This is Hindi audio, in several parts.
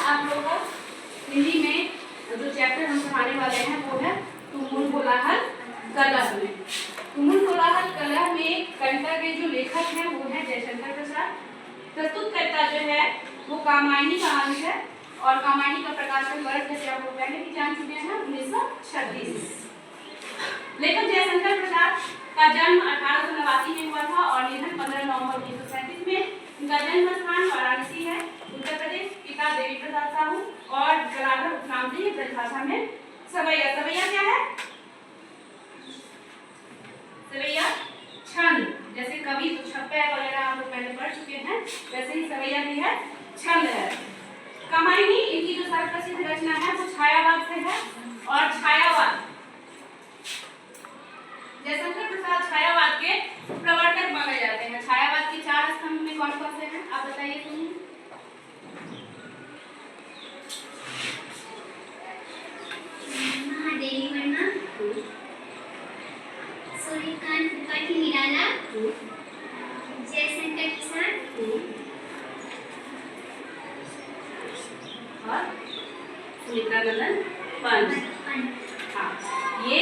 आप लोग हिंदी में जो चैप्टर हम पढ़ाने वाले हैं वो है तुमुल कोलाहल कलह में। तुमुल कोलाहल कलह में कविता के जो लेखक हैं वो है जयशंकर प्रसाद। प्रस्तुतकर्ता जो है वो कामायनी का अंश है और कामायनी का प्रकाशन वर्ष जैसे आप लोग पहले भी जान चुके हैं 1936। लेखक जयशंकर प्रसाद का जन्म 1889 में हुआ था और निधन 15 नवंबर 1937 में। इनका जन्म स्थान वाराणसी है, उत्तर प्रदेश। पिता देवी प्रसाद साहू और जलाधर उपनाम से ब्रजभाषा में सवैया। सवैया क्या है? सवैया छंद, जैसे कवि छप्पे वगैरह आप लोग पहले पढ़ चुके हैं, वैसे ही सवैया भी है, छंद है। कामायनी इनकी जो सर्वप्रसिद्ध रचना है वो छायावाद से है और छायावाद जयशंकर प्रसाद छायावाद के प्रवर्तक माने जाते हैं। छायावाद के 4 स्तंभ में कौन कौन से हैं आप बताइए। तुम महादेवी वर्मा, सूर्यकांत त्रिपाठी निराला, जयशंकर प्रसाद और सुमित्रा नंदन पंत। हाँ, ये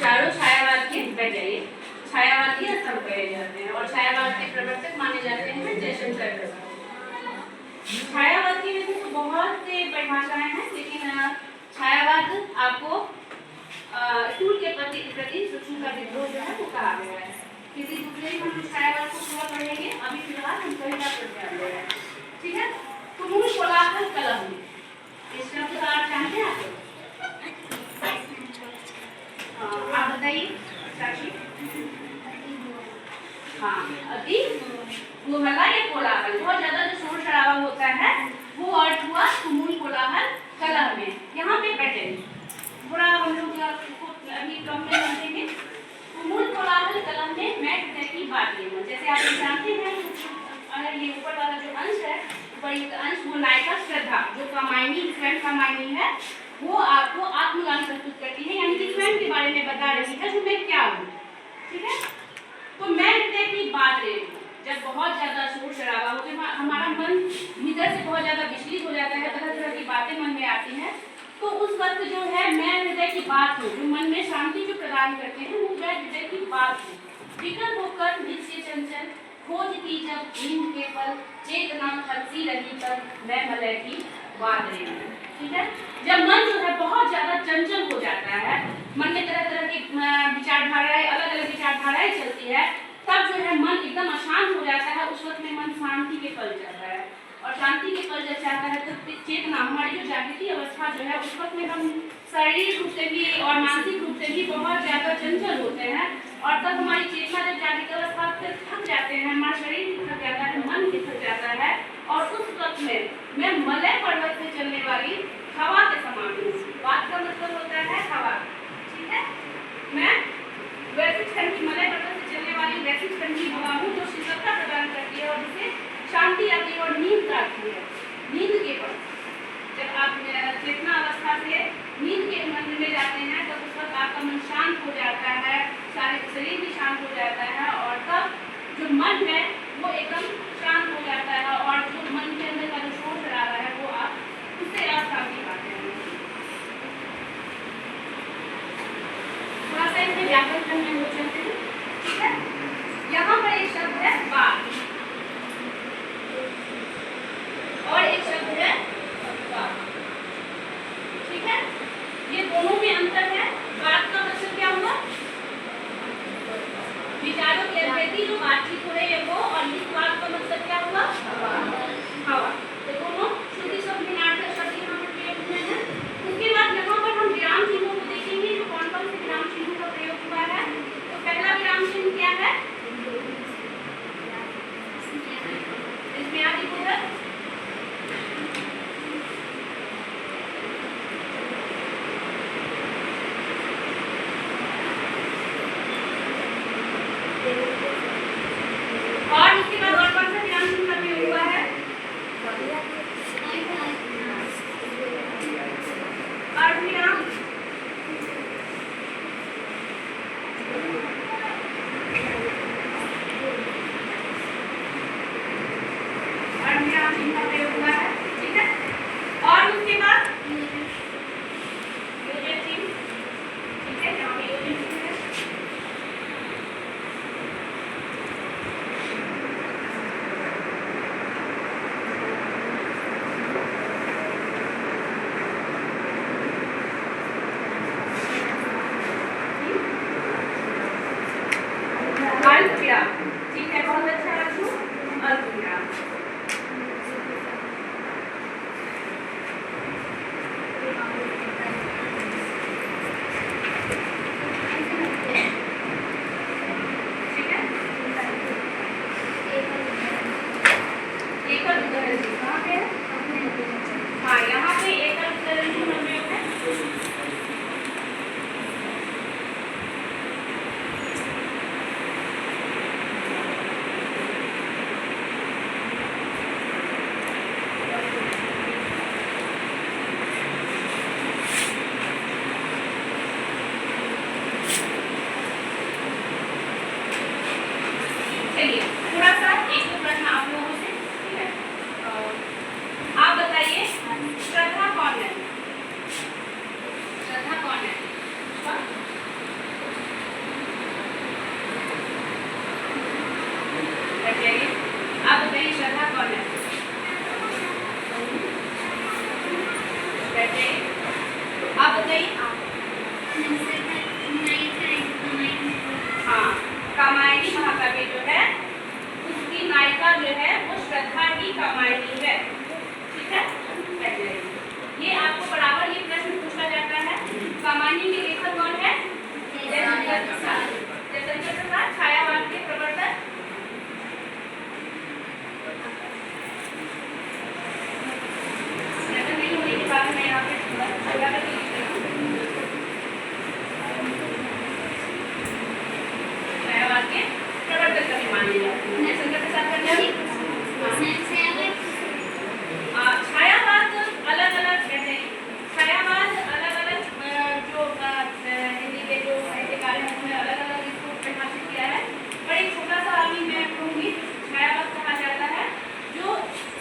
चारों छायावाद के बजाय छायावाद के स्तंभ कहे जाते हैं और छायावाद के प्रवर्तक माने जाते हैं जयशंकर प्रसाद। छायावाद की वैसे तो बहुत से परिभाषाएं हैं, लेकिन छायावाद आपको स्कूल के प्रति सूक्ष्म का विद्रोह जो है वो कहा गया है। किसी दूसरे ही हम छायावाद को पूरा पढ़ेंगे, अभी फिलहाल हम कविता पर ध्यान दे रहे हैं, ठीक है। तुमुल कोलाहल कलह में इस शब्द का अर्थ जानते हैं आप? आप बताइए साक्षी। हाँ, अति कोहला या कोलाहल, बहुत ज्यादा जो शोर शराबा होता है वो अर्थ हुआ तुमुल कोलाहल कलह में। यहाँ पे बैठे थोड़ा हम लोग अभी कम में समझेंगे। तुमुल कोलाहल कलह में मैं की बात लेना, जैसे आप जानते हैं अगर ये ऊपर वाला जो अंश है, ऊपर का अंश वो नायिका श्रद्धा जो कामायनी स्वयं कामायनी है वो आपको आत्मगान प्रस्तुत करती है, यानी कि स्वयं के बारे में बता रही है कि मैं क्या हूँ, ठीक है। तो मैं हृदय की बात ले लूँ, जब बहुत ज्यादा शोर शराबा हो जाए, हमारा मन भीतर से बहुत ज्यादा विचलित हो जाता है, तरह तरह की बातें मन में आती हैं, तो उस वक्त जो है मैं हृदय की बात हूँ, जो मन में शांति जो प्रदान करते हैं वो मैं हृदय की बात हूँ। विकल होकर नित्य चंचल खोजती जब नींद के पल, चेतना खलसी रही तब मैं मलय की बात रही हूँ, ठीक है। जब मन जो है बहुत ज्यादा चंचल हो जाता है, मन में तरह तरह की विचारधाराएं, अलग अलग विचारधाराएं चलती है, तब जो है मन एकदम अशांत हो जाता है। उस वक्त में मन शांति के पल जाता है और शांति के पल जब जाता है तो चेतना, हमारी जो जागृति अवस्था जो है उस वक्त में हम शारीरिक रूप से भी और मानसिक रूप से भी बहुत ज्यादा चंचल होते हैं और तब हमारी चेतना जब जागृत अवस्था से थक जाते हैं, हमारा शरीर भी थक जाता है, मन भी थक जाता है और उस वक्त में मैं मलय पर्वत से चलने वाली हवा के समान हूँ। बात का मतलब होता है हवा, ठीक है। मैं वैसी ठंडी मलय पर्वत से चलने वाली वैसी ठंडी हवा हूँ जो शीतलता प्रदान करती है और जिसे शांति आती है और नींद आती है। नींद के पल जब आप चेतना अवस्था से नींद के मन में जाते हैं तब उस वक्त आपका मन शांत हो जाता है, सारे शरीर भी शांत हो जाता है और तब जो मन है वो एकदम शांत हो जाता है और जो मन के अंदर का जो शोर शराबा है वो आप उससे आप शांति पाते हैं। थोड़ा सा इसमें व्याकरण में हो चलते हैं, ठीक है। यहाँ पर एक शब्द है बात और एक शब्द है बात, ठीक है। ये दोनों में अंतर है। बात का मतलब क्या हुआ? विचारों की अभिव्यक्ति जो बातचीत हो रही है वो, और इस बात का मतलब क्या हुआ? हवा। हाँ, कामायनी महाकाव्य जो है उसकी नायिका जो है वो श्रद्धा ही कामायनी है। ठीक है, ये आपको बराबर ये प्रश्न पूछा जाता है। कामायनी के लेखक कौन है? जयशंकर प्रसाद। जयशंकर प्रसाद छायावाद के प्रवर्तक। नहीं होने के बाद मैं यहाँ पे थोड़ा सा लिख रही हूँ। छायावाद के प्रवर्तक कभी माने जाते हैं। जयशंकर प्रसाद का नाम छायावाद अलग अलग कहते हैं। छायावाद अलग अलग जो हिंदी के जो साहित्यकार हैं उन्होंने अलग अलग इसको परिभाषित किया है। पर एक छोटा सा अभी मैं कहूँगी, छायावाद कहा जाता है जो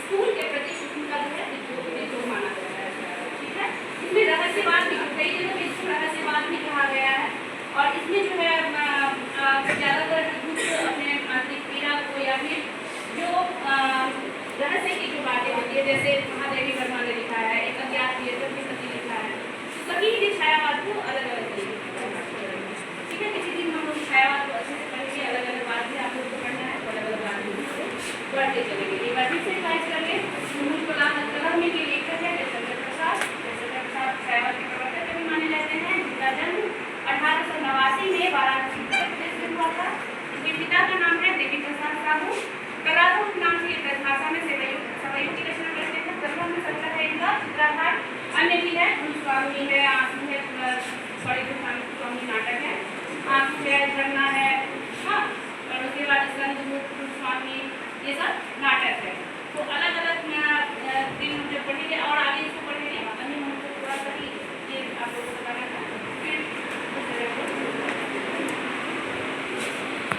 स्कूल के प्रति शिक्षण का जो है विद्रोह माना जाता है। ठीक है, इसमें रहस्यवाद भी कई जगह पे इसको रहस्यवाद भी कहा गया है। और इसमें जो है ज़्यादातर अपने आंतरिक पीड़ा को या फिर जो रहस्य की जो बातें होती है, जैसे